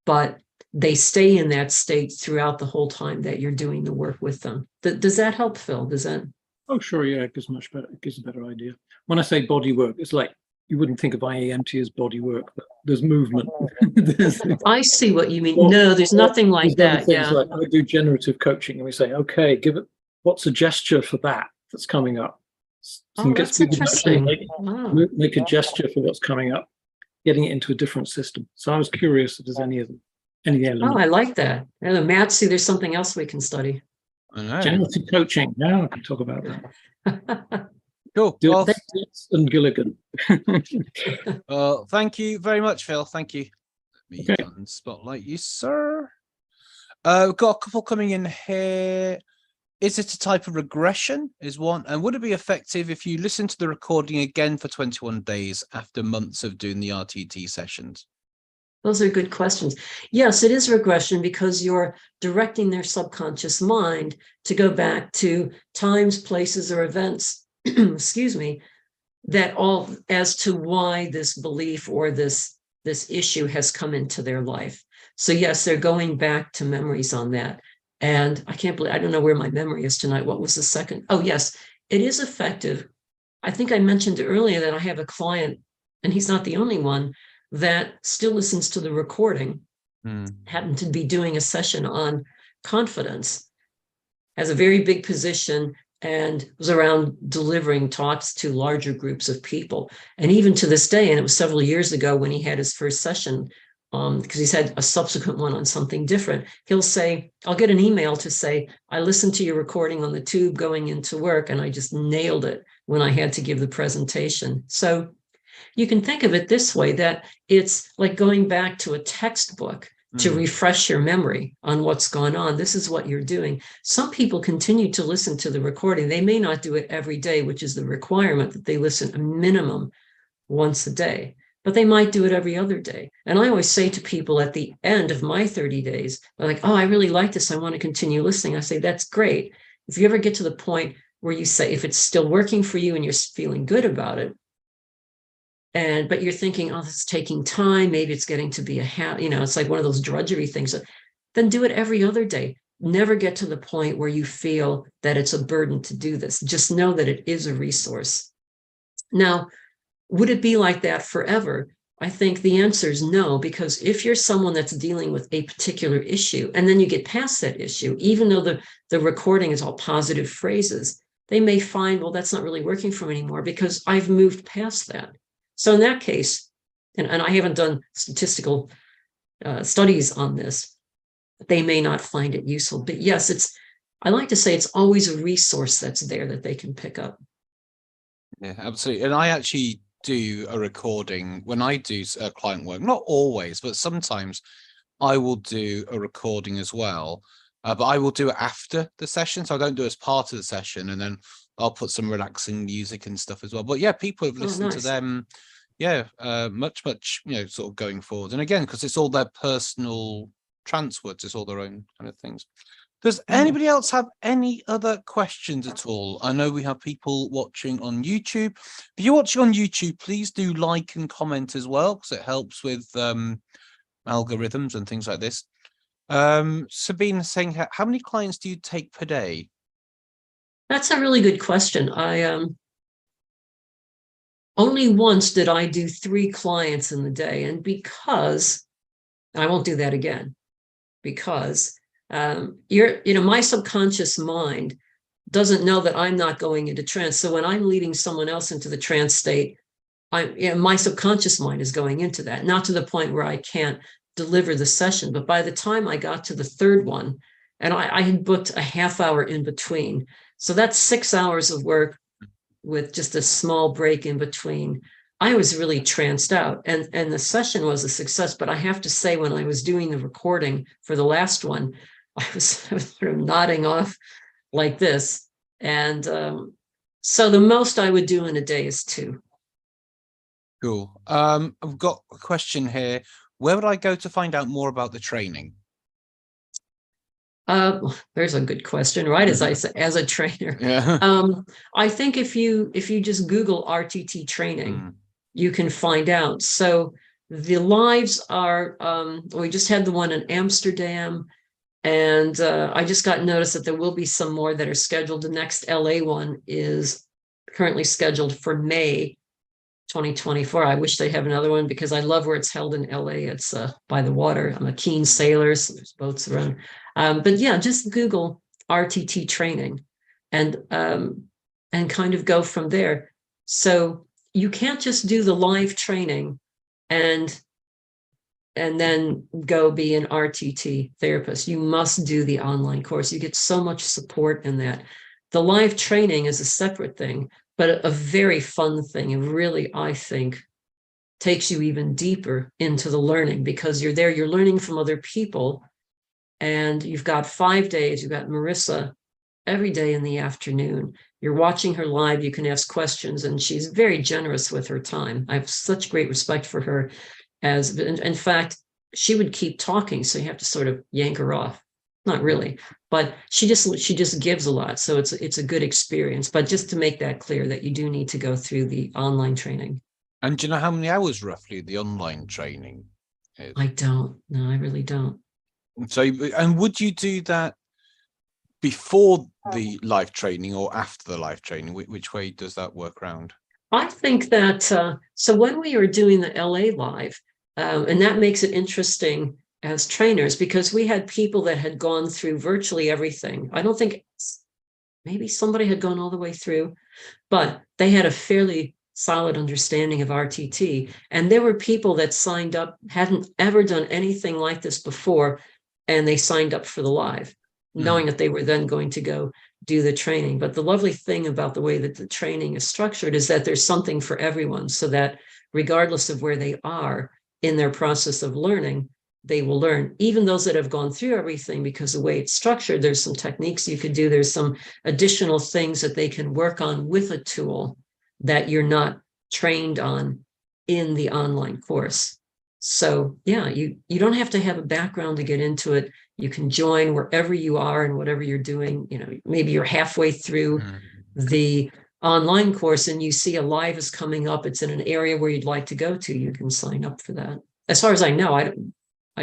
but they stay in that state throughout the whole time that you're doing the work with them. Does that help, Phil? Does that? Oh, sure, yeah, it gives much better. It gives a better idea. When I say body work, it's like you wouldn't think of IEMT as body work, but there's movement. I see what you mean. No, there's nothing like that. Yeah. Like I do generative coaching, and we say, okay, give it. What's a gesture for that that's coming up? Oh, that's interesting. Make a gesture for what's coming up, getting it into a different system. So I was curious if there's any element. Oh, I like that. Matt, see, there's something else we can study. Generative coaching. Now I can talk about that. Cool. Well, and Gilligan. Well, thank you very much, Phil. Thank you. Let me Okay. spotlight you, sir. We've got a couple coming in here. Is it a type of regression? Is one. And would it be effective if you listen to the recording again for 21 days after months of doing the RTT sessions? Those are good questions. Yes, it is regression, because you're directing their subconscious mind to go back to times, places, or events, excuse me, that all as to why this belief or this issue has come into their life. So yes, they're going back to memories on that. And I can't believe, I don't know where my memory is tonight. What was the second? Oh, yes, it is effective. I think I mentioned earlier that I have a client, and he's not the only one, that still listens to the recording, happened to be doing a session on confidence, has a very big position, and was around delivering talks to larger groups of people. And even to this day, and it was several years ago when he had his first session, because he's had a subsequent one on something different, he'll say, I'll get an email to say, I listened to your recording on the tube going into work, and I just nailed it when I had to give the presentation. So you can think of it this way, that it's like going back to a textbook to refresh your memory on what's gone on. This is what you're doing. Some people continue to listen to the recording. They may not do it every day, which is the requirement, that they listen a minimum once a day, but they might do it every other day. And I always say to people at the end of my 30 days, they're like, oh, I really like this, I want to continue listening. I say, that's great. If you ever get to the point where you say, if it's still working for you and you're feeling good about it, but you're thinking, oh, this is taking time, maybe it's getting to be it's like one of those drudgery things, then do it every other day. Never get to the point where you feel that it's a burden to do this. Just know that it is a resource. Now, would it be like that forever? I think the answer is no, because if you're someone that's dealing with a particular issue, and then you get past that issue, even though the recording is all positive phrases, they may find, well, that's not really working for me anymore because I've moved past that. So in that case, and I haven't done statistical studies on this, they may not find it useful. But yes, I like to say it's always a resource that's there that they can pick up. Yeah, absolutely. And I actually do a recording when I do client work, not always, but sometimes I will do a recording as well. But I will do it after the session. So I don't do it as part of the session, and then I'll put some relaxing music and stuff as well. But yeah, people have listened to them. Yeah, much, sort of going forward. And again, because it's all their personal trance words, it's all their own kind of things. Does anybody else have any other questions at all? I know we have people watching on YouTube. If you're watching on YouTube, please do like and comment as well, because it helps with algorithms and things like this. Sabine saying, how many clients do you take per day? That's a really good question. Only once did I do 3 clients in the day, and because I won't do that again, because my subconscious mind doesn't know that I'm not going into trance. So when I'm leading someone else into the trance state, my subconscious mind is going into that, not to the point where I can't deliver the session. But by the time I got to the third one, and I had booked a half hour in between, so that's 6 hours of work with just a small break in between. I was really tranced out, and the session was a success. But I have to say, when I was doing the recording for the last one, I was sort of nodding off like this. And so the most I would do in a day is 2. Cool. I've got a question here. Where would I go to find out more about the training? There's a good question, right? As I say, as a trainer, Yeah. I think if you just Google RTT training, you can find out. So the lives are, we just had the one in Amsterdam, and I just got notice that there will be some more that are scheduled. The next LA one is currently scheduled for May 2024. I wish they have another one, because I love where it's held in LA. It's by the water. I'm a keen sailor, so there's boats around. But yeah, just Google RTT training and kind of go from there. So you can't just do the live training and then go be an RTT therapist. You must do the online course. You get so much support in that. The live training is a separate thing, but a very fun thing. And really, I think, takes you even deeper into the learning, because you're there, you're learning from other people, and you've got 5 days. You've got Marisa every day in the afternoon. You're watching her live. You can ask questions, and she's very generous with her time. I have such great respect for her. As in fact, she would keep talking, so you have to sort of yank her off. Not really, but she just gives a lot. So it's a good experience. But just to make that clear, that you do need to go through the online training. And do you know how many hours roughly the online training is? I don't. No, I really don't. So, and would you do that before the live training or after the live training? Which way does that work around? I think that, so when we were doing the LA live, and that makes it interesting as trainers, because we had people that had gone through virtually everything. I don't think, maybe somebody had gone all the way through, but they had a fairly solid understanding of RTT. And there were people that signed up, hadn't ever done anything like this before, and they signed up for the live, knowing that they were then going to go do the training. But the lovely thing about the way that the training is structured is that there's something for everyone, so that regardless of where they are in their process of learning, they will learn. Even those that have gone through everything, because the way it's structured, there's some techniques you could do. There's some additional things that they can work on with a tool that you're not trained on in the online course. So yeah, you don't have to have a background to get into it. You can join wherever you are and whatever you're doing. You know, maybe you're halfway through the online course and you see a live is coming up. It's in an area where you'd like to go to. You can sign up for that. As far as I know, I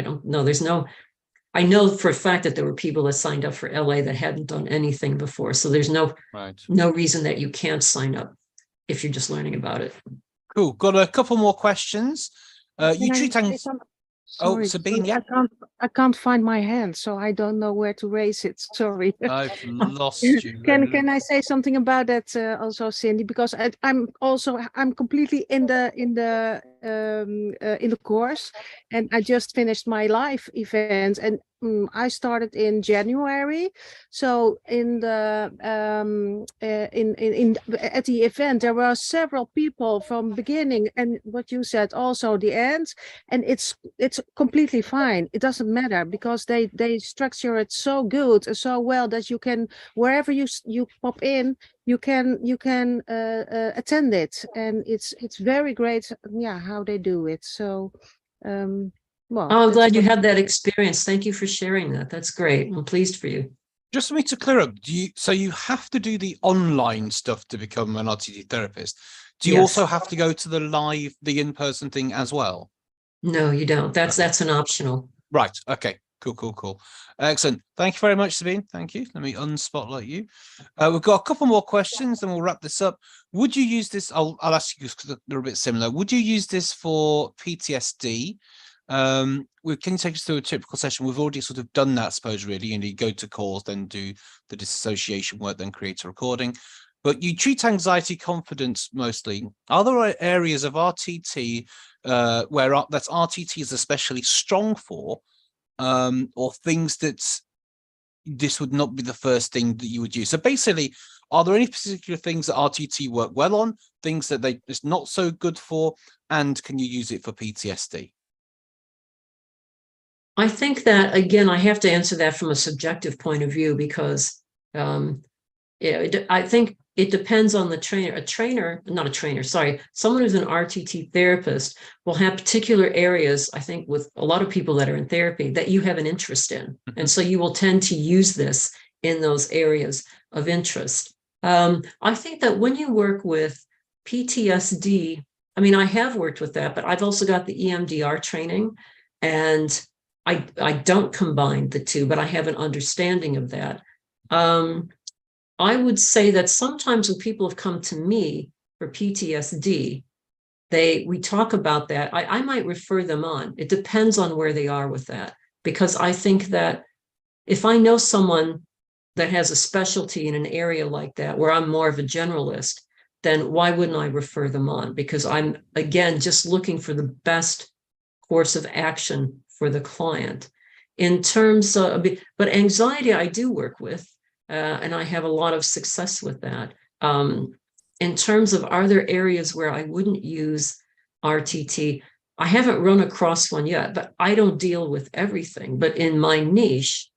don't know. I know for a fact that there were people that signed up for LA that hadn't done anything before. So there's no reason that you can't sign up if you're just learning about it. Cool. Got a couple more questions. You treat Sorry, Sabine, yeah. I can't find my hand, so I don't know where to raise it. Sorry. I've lost you. Can I say something about that also, Cindy? Because I'm completely in the course, and I just finished my live event, and I started in January. So in the at the event, there were several people from beginning and what you said also the end, and it's completely fine. It doesn't matter, because they structure it so good and so well that you can, wherever you pop in, you can attend it, and it's very great. Yeah, how they do it. So well, I'm glad you had that experience. Thank you for sharing that. That's great. I'm pleased for you. Just for me to clear up, so you have to do the online stuff to become an RTT therapist. Do you also have to go to the in-person thing as well? No, you don't. That's an optional. Right. Okay. Cool. Excellent. Thank you very much, Sabine. Thank you. Let me unspotlight you. We've got a couple more questions, then we'll wrap this up. Would you use this? I'll ask you because they're a bit similar. Would you use this for PTSD? Can you take us through a typical session? We've already sort of done that, I suppose, really. You go to calls, then do the disassociation work, then create a recording. but you treat anxiety, confidence mostly. Are there areas of RTT where that's RTT is especially strong for, or things that this would not be the first thing that you would use? So basically, are there any particular things that RTT work well on, things that it's not so good for, and can you use it for PTSD? I think that, again, I have to answer that from a subjective point of view, because I think it depends on the someone who's an RTT therapist will have particular areas, I think, with a lot of people that are in therapy, that you have an interest in. And so you will tend to use this in those areas of interest. I think that when you work with PTSD, I mean, I have worked with that, but I've also got the EMDR training, and I don't combine the two, but I have an understanding of that. I would say that sometimes when people have come to me for PTSD, we talk about that. I might refer them on. It depends on where they are with that, because I think that if I know someone that has a specialty in an area like that, where I'm more of a generalist, then why wouldn't I refer them on? Because I'm, again, just looking for the best course of action for the client. In terms of, but anxiety, I do work with, and I have a lot of success with that. In terms of, are there areas where I wouldn't use RTT? I haven't run across one yet, but I don't deal with everything. But in my niche,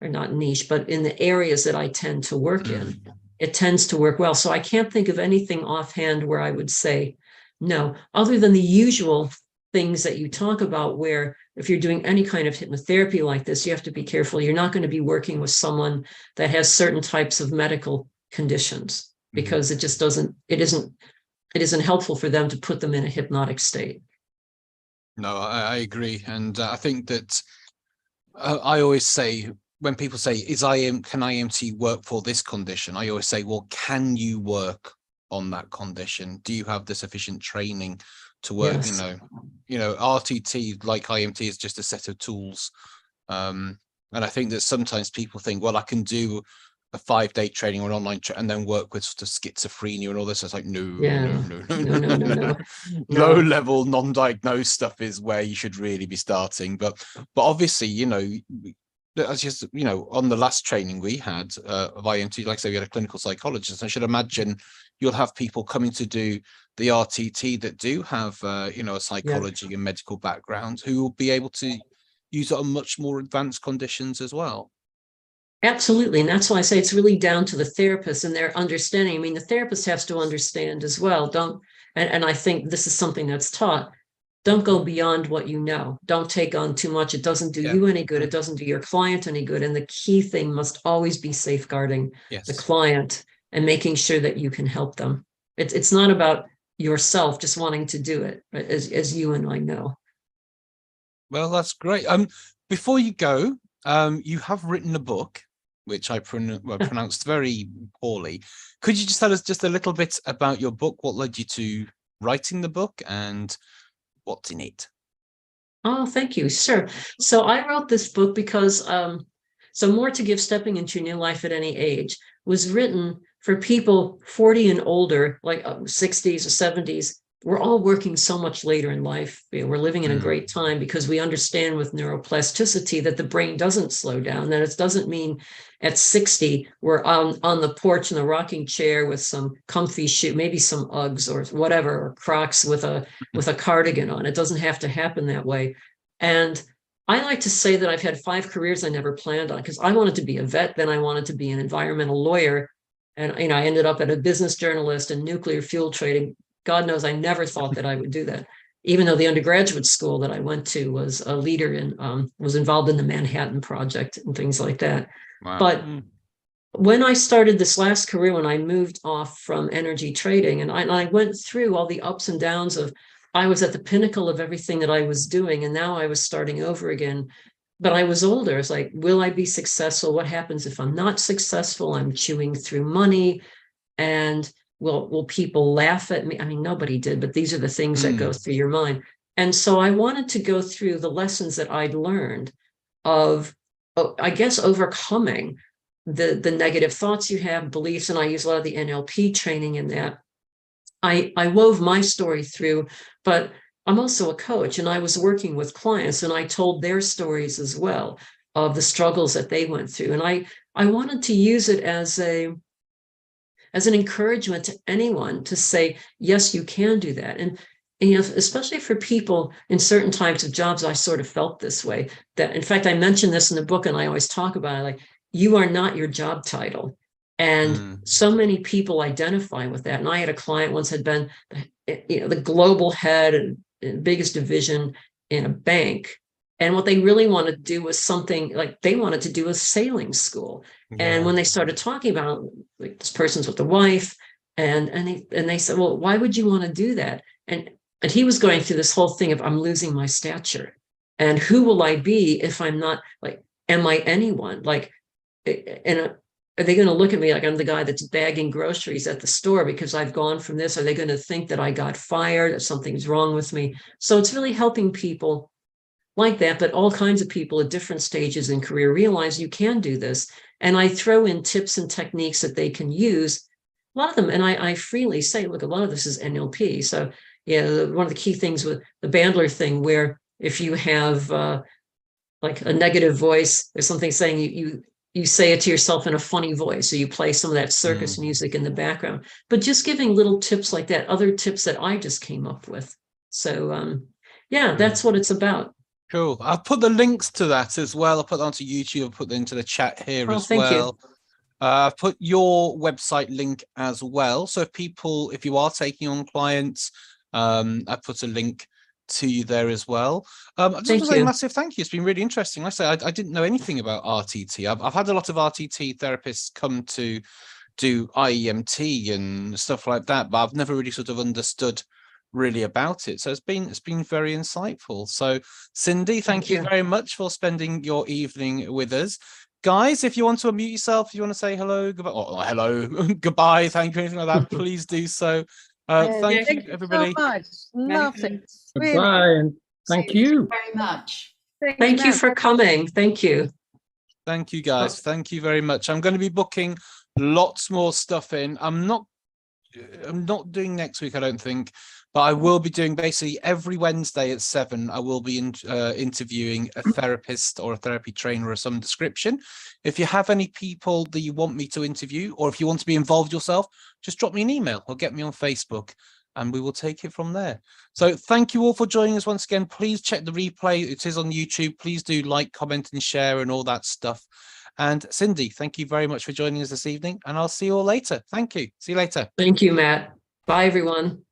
or not niche, but in the areas that I tend to work in, it tends to work well. So I can't think of anything offhand where I would say no, other than the usual things that you talk about, where if you're doing any kind of hypnotherapy like this, you have to be careful. You're not going to be working with someone that has certain types of medical conditions, because it just it isn't helpful for them to put them in a hypnotic state. No, I agree. And I think that I always say, when people say, can IEMT work for this condition? I always say, well, can you work on that condition? Do you have the sufficient training to work? Yes. RTT, like IEMT, is just a set of tools. And I think that sometimes people think, well, I can do a 5-day training or an online and then work with sort of schizophrenia and all this. It's like, no. Low level non-diagnosed stuff is where you should really be starting. But obviously, as just, on the last training we had of IEMT, like I say, we had a clinical psychologist. I should imagine you'll have people coming to do the RTT that do have, a psychology and medical background, who will be able to use it on much more advanced conditions as well. Absolutely. And that's why I say it's really down to the therapist and their understanding. I mean, the therapist has to understand as well. And I think this is something that's taught. Don't go beyond what you know. Don't take on too much. It doesn't do you any good. It doesn't do your client any good. And the key thing must always be safeguarding the client and making sure that you can help them. It's not about yourself just wanting to do it, as you and I know. Well, that's great. Before you go, you have written a book, which I pronounced very poorly. Could you just tell us just a little bit about your book? What led you to writing the book and what's in it? Oh, thank you. Sure. So I wrote this book because So More to Give: Stepping into Your New Life at Any Age was written for people 40 and older, like 60s or 70s. We're all working so much later in life. We're living in a great time because we understand with neuroplasticity that the brain doesn't slow down, that it doesn't mean at 60 we're on the porch in a rocking chair with some comfy shoe, maybe some Uggs or whatever, or Crocs with a cardigan on. It doesn't have to happen that way. And I like to say that I've had 5 careers I never planned on, because I wanted to be a vet, then I wanted to be an environmental lawyer, and I ended up at a business journalist and nuclear fuel trading. God knows I never thought that I would do that, even though the undergraduate school that I went to was a leader in, was involved in the Manhattan Project and things like that. Wow. But when I started this last career, when I moved off from energy trading, and I went through all the ups and downs of, I was at the pinnacle of everything that I was doing, and now I was starting over again. But I was older. It's like, will I be successful? What happens if I'm not successful? I'm chewing through money, and will people laugh at me? I mean, nobody did, but these are the things that go through your mind. And so I wanted to go through the lessons that I'd learned of, I guess, overcoming the negative thoughts you have, beliefs, and I use a lot of the NLP training in that. I wove my story through, but I'm also a coach, and I was working with clients, and I told their stories as well of the struggles that they went through. And I wanted to use it as an encouragement to anyone to say, yes, you can do that. And you know, especially for people in certain types of jobs, I sort of felt this way. That, in fact, I mentioned this in the book, and I always talk about it, like, you are not your job title. And so many people identify with that. And I had a client once had been, you know, the global head and biggest division in a bank. And what they really wanted to do was something like they wanted to do a sailing school. Yeah. And when they started talking about, like, this person's with the wife, and they said, well, why would you want to do that? And he was going through this whole thing of, I'm losing my stature. And who will I be if I'm not, like, am I anyone? Like, and are they going to look at me like I'm the guy that's bagging groceries at the store because I've gone from this? Are they going to think that I got fired, that something's wrong with me? So it's really helping people like that, but all kinds of people at different stages in career realize you can do this. And I throw in tips and techniques that they can use. A lot of them, and I freely say, look, a lot of this is NLP. So yeah, one of the key things with the Bandler thing, where if you have like a negative voice, there's something saying you say it to yourself in a funny voice, so you play some of that circus music in the background. But just giving little tips like that, other tips that I just came up with. So yeah, that's what it's about. Cool. I'll put the links to that as well. I'll put that onto YouTube. I'll put them into the chat here as thank well. You. I've put your website link as well. So if you are taking on clients, I put a link to you there as well. I just want to say a massive thank you. It's been really interesting. Like I say, I didn't know anything about RTT. I've had a lot of RTT therapists come to do IEMT and stuff like that, but I've never really sort of understood really about it. So it's been very insightful. So Cindy, thank you very much for spending your evening with us. Guys, if you want to unmute yourself, if you want to say hello, goodbye, or hello, goodbye, thank you, anything like that, please do so. Thank you, everybody. So much. Loved it. Goodbye, and thank you very much. Thank you for coming. Thank you. Thank you, guys. Thank you very much. I'm going to be booking lots more stuff in. I'm not doing next week, I don't think, but I will be doing basically every Wednesday at 7. I will be interviewing a therapist or a therapy trainer of some description. If you have any people that you want me to interview, or if you want to be involved yourself, just drop me an email or get me on Facebook, and we will take it from there. So thank you all for joining us once again. Please check the replay. It is on YouTube. Please do like, comment, and share and all that stuff. And Cindy, thank you very much for joining us this evening, and I'll see you all later. Thank you. See you later. Thank you, Matt. Bye, everyone.